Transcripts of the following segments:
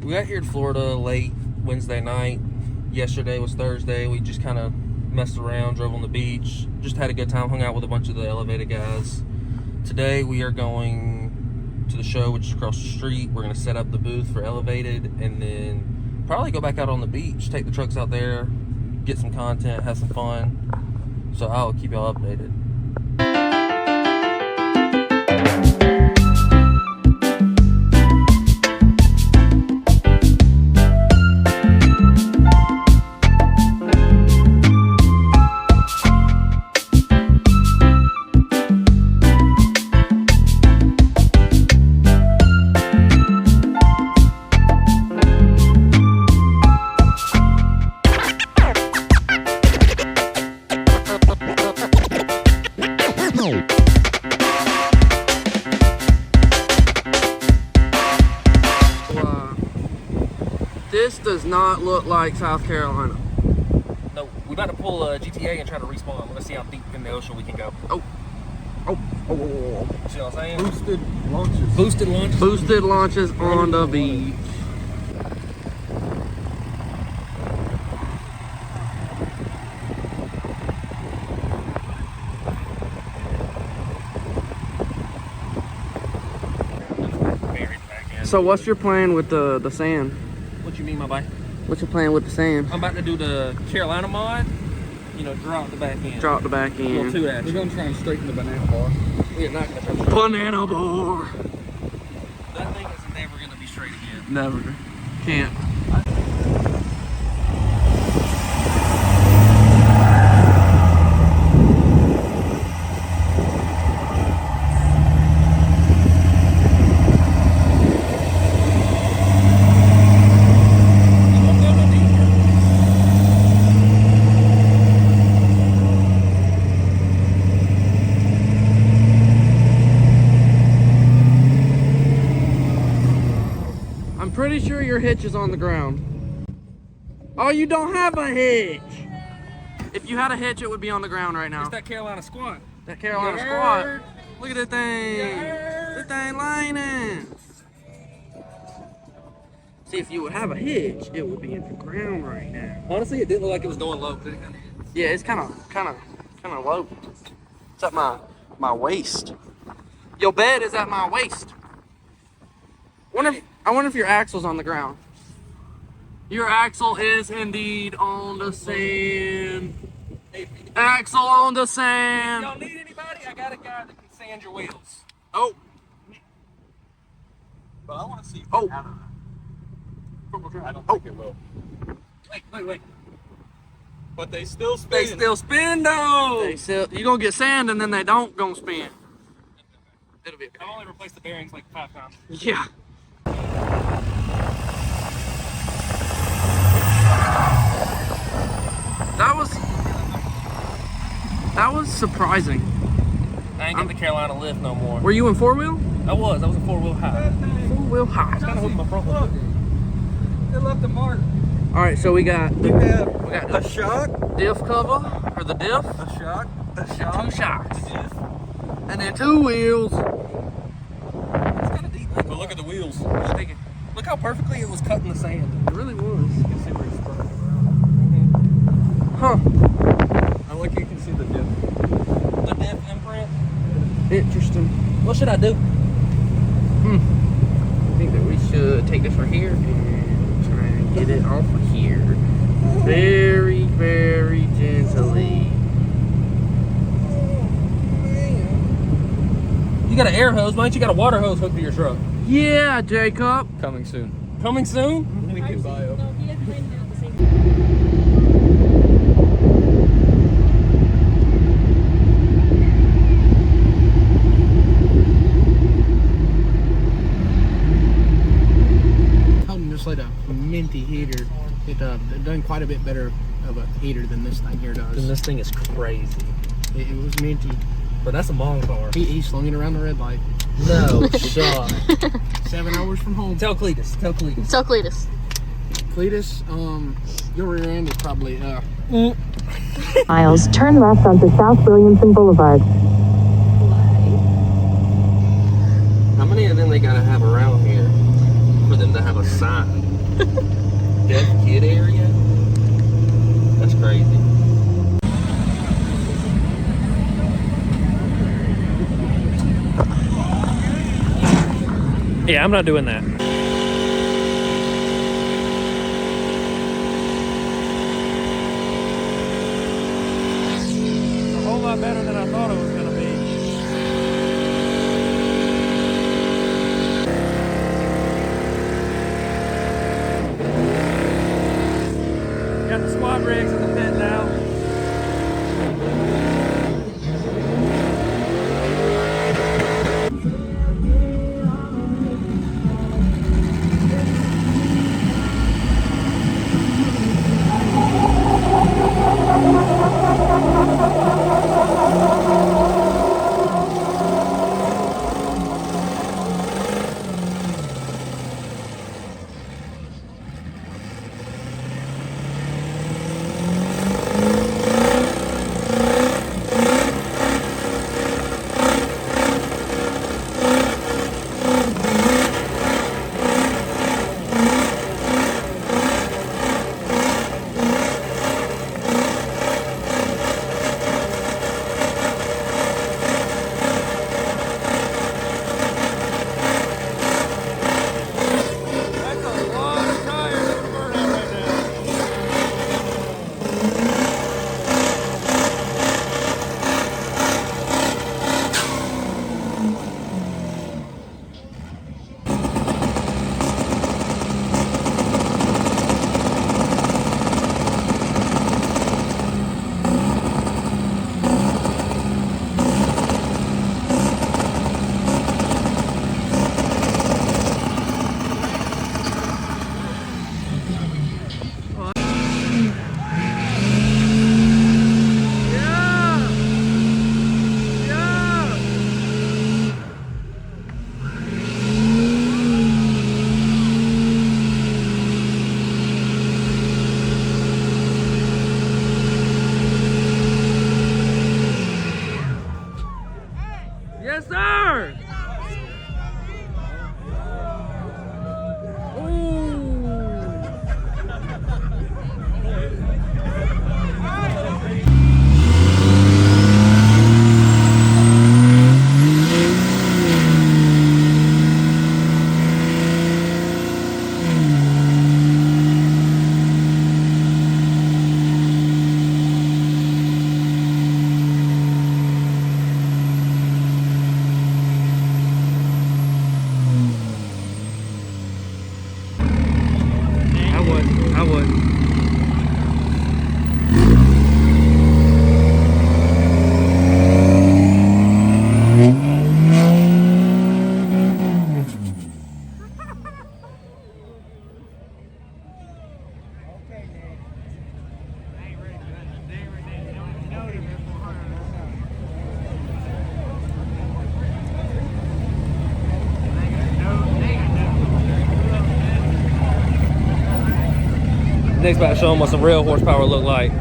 We got here to Florida late Wednesday night. Yesterday was Thursday. We just kind of messed around, drove on the beach, just had a good time, hung out with a bunch of the Elevated guys. Today we are going to the show, which is across the street. We're going to set up the booth for Elevated and then probably go back out on the beach, take the trucks out there, get some content, have some fun. So I'll keep y'all updated. This does not look like South Carolina. No, we're about to pull a GTA and try to respawn. Let's see how deep in the ocean we can go. Oh. See what I'm saying? Boosted launches. Boosted launches. Boosted launches on the beach. So what's your plan with the sand? What you mean, my boy? What's your plan with the sand? I'm about to do the Carolina mod. You know, drop the back end. Drop the back end. We'll do that. We're going to try and straighten the banana bar. We're not going to try to Banana bar. That thing is never going to be straight again. Never. Can't. I'm pretty sure your hitch is on the ground. Oh, you don't have a hitch. If you had a hitch, it would be on the ground right now. It's that Carolina squat. That Carolina squat. Look at that thing. That thing lining. See, if you would have a hitch, it would be in the ground right now. Honestly, it didn't look like it was going low. Did it? Yeah, it's kind of low. It's at my waist. Your bed is at my waist. I wonder if your axle's on the ground. Your axle is indeed on the sand. Axle on the sand. Y'all need anybody? I got a guy that can sand your wheels. Oh. But I want to see. Oh. I don't think it will. Wait. But they still spin. They still spin though. You gonna get sand and then they don't gonna spin. It'll be okay. I've only replaced the bearings like 5 times. Yeah. That was surprising. I ain't got the Carolina lift no more. Were you in 4-wheel? I was a 4-wheel high. 4-wheel high. Kind of hoping my front was They left a mark. All right, so we got A shock. diff cover or the diff, A shock. A 2 shocks, and then 2 wheels. It's kind of deep. But look at the wheels. Look how perfectly it was cut in the sand. It really was. You can see where it's from. Huh. I like you can see the dip. The diff imprint. Interesting. What should I do? I think that we should take this right here and try and get it off of here. Very, very gently. You got an air hose, why don't you got a water hose hooked to your truck? Yeah, Jacob. Coming soon. Coming soon? We can buy them. Just like a minty heater. It done quite a bit better of a heater than this thing here does. And this thing is crazy. It was minty. But that's a long car. He slung it around the red light. No shot. 7 hours from home. Tell Cletus. Cletus, your rear end is probably Miles, turn left onto South Williamson Boulevard. How many of them they gotta have around here for them to have a sign? Deaf kid area? That's crazy. Yeah, I'm not doing that. A whole lot better than I thought it was going to be. Got the squad rigs in the pit now. Yes, sir! I would. Next about to show them what some real horsepower look like.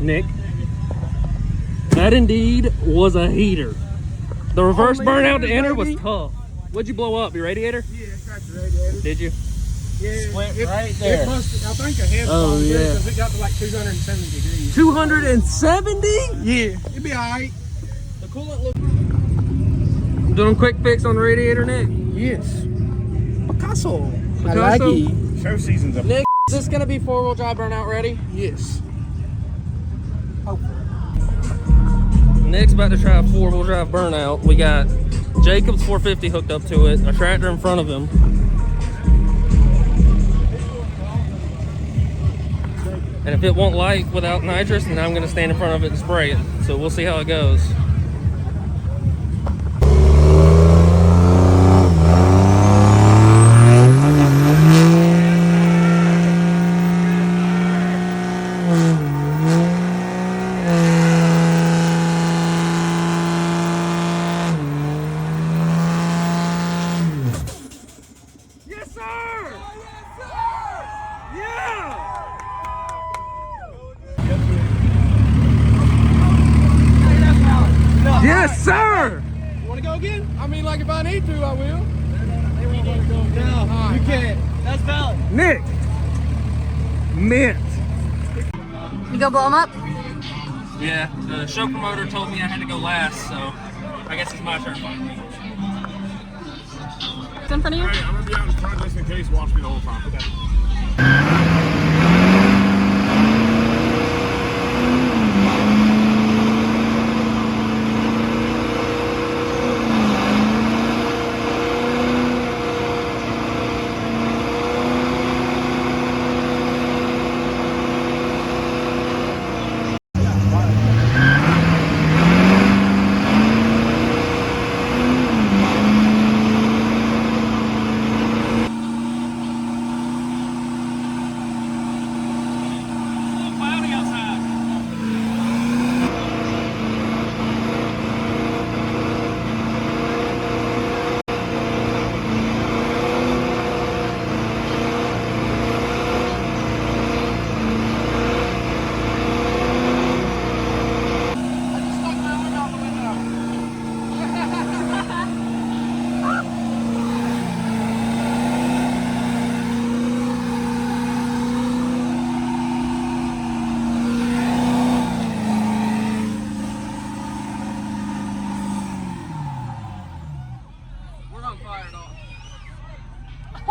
Nick. That indeed was a heater. The reverse burnout to enter was tough. What'd you blow up? Your radiator? Yeah, I cracked the radiator. Did you? Yeah, Split it, right there. It busted. I think a head Oh, yeah. yeah. Because it got to like 270 degrees. 270? Yeah, it'd be alright. The coolant look. Doing a quick fix on the radiator, Nick. Yes. Picasso. I Picasso? like it. Show season's up. Nick, is this gonna be 4-wheel drive burnout ready? Yes. Nick's about to try a 4-wheel drive burnout. We got Jacob's 450 hooked up to it, a tractor in front of him. And if it won't light without nitrous, then I'm gonna stand in front of it and spray it. So we'll see how it goes. Yes, sir! Yeah! Yes, sir! You want to go again? I mean, like if I need to, I will. No, you can't. That's valid. Nick! Mint! You go blow them up? Yeah, the show promoter told me I had to go last, so I guess it's my turn finally. It's in front of you? Hey, I'm gonna be out in front just in case. Watch me the whole time. Okay.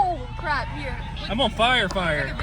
Oh crap, here. I'm on fire. Fire.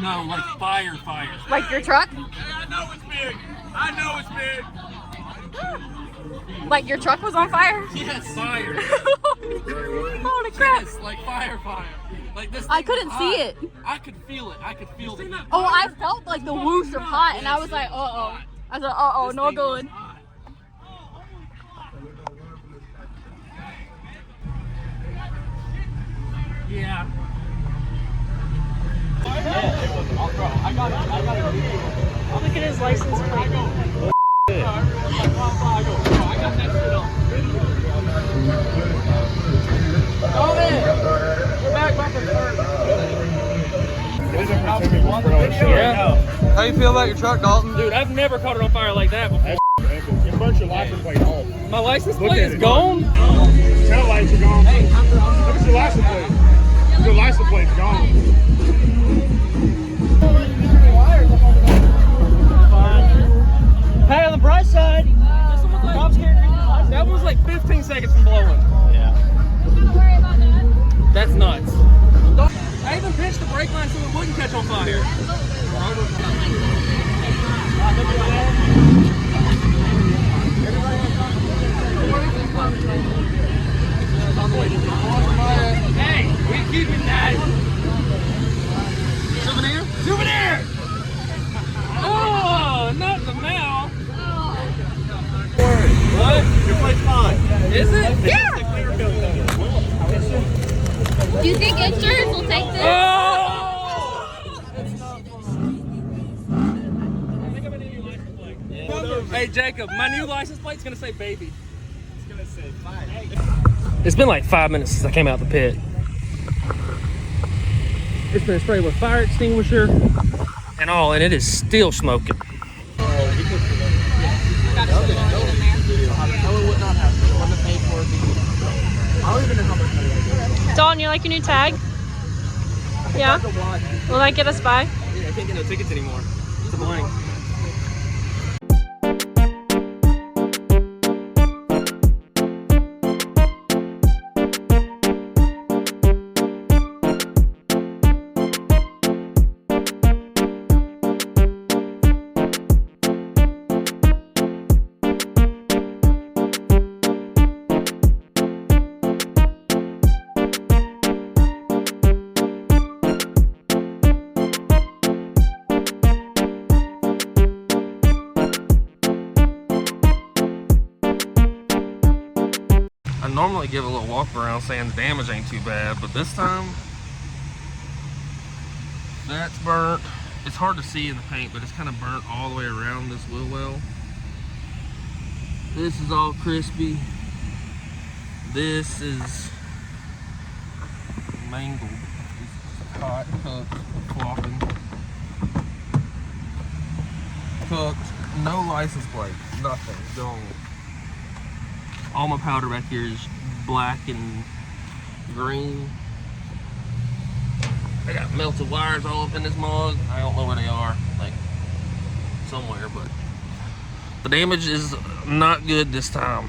No, like fire. Like your truck? I know it's big. I know it's big. Like your truck was on fire? Yes, fire. Holy crap. Yes, like fire. Like this. I thing couldn't was see hot. it. I could feel it. I could feel the. Oh, I felt like the whoosh of hot and I was like, uh-oh. I said, uh-oh, no good. Yeah. Look at his license plate. Yeah. How you feel about your truck, Dalton? Dude, I've never caught it on fire like that before. Where's your license plate home? My license Look plate at is it. gone? Tail lights are gone. Look at your license plate. Your license plate's gone. Hey, on the bright side, that was like 15 seconds from blowing. That's nuts. I even pinched the brake line so it wouldn't catch on fire. Hey, we keeping that. Souvenir? Souvenir! Oh, not the mouth. What? Your plate's fine. Is it? Yeah. Do you think insurance will take this? Oh! Hey Jacob, my new license plate's gonna say baby. It's gonna say fine. It's been like 5 minutes since I came out the pit. It's been sprayed with fire extinguisher and all, and it is still smoking. Dawn, you like your new tag? Yeah? Will that get us by? I can't get no tickets anymore. It's a blank. I normally give a little walk around saying the damage ain't too bad, but this time that's burnt. It's hard to see in the paint, but it's kind of burnt all the way around this wheel well. This is all crispy. This is mangled. It's hot, cooked, flopping. Cooked, no license plate, nothing, gone. All my powder back here is black and green. I got melted wires all up in this mug. I don't know where they are, like somewhere, but the damage is not good this time.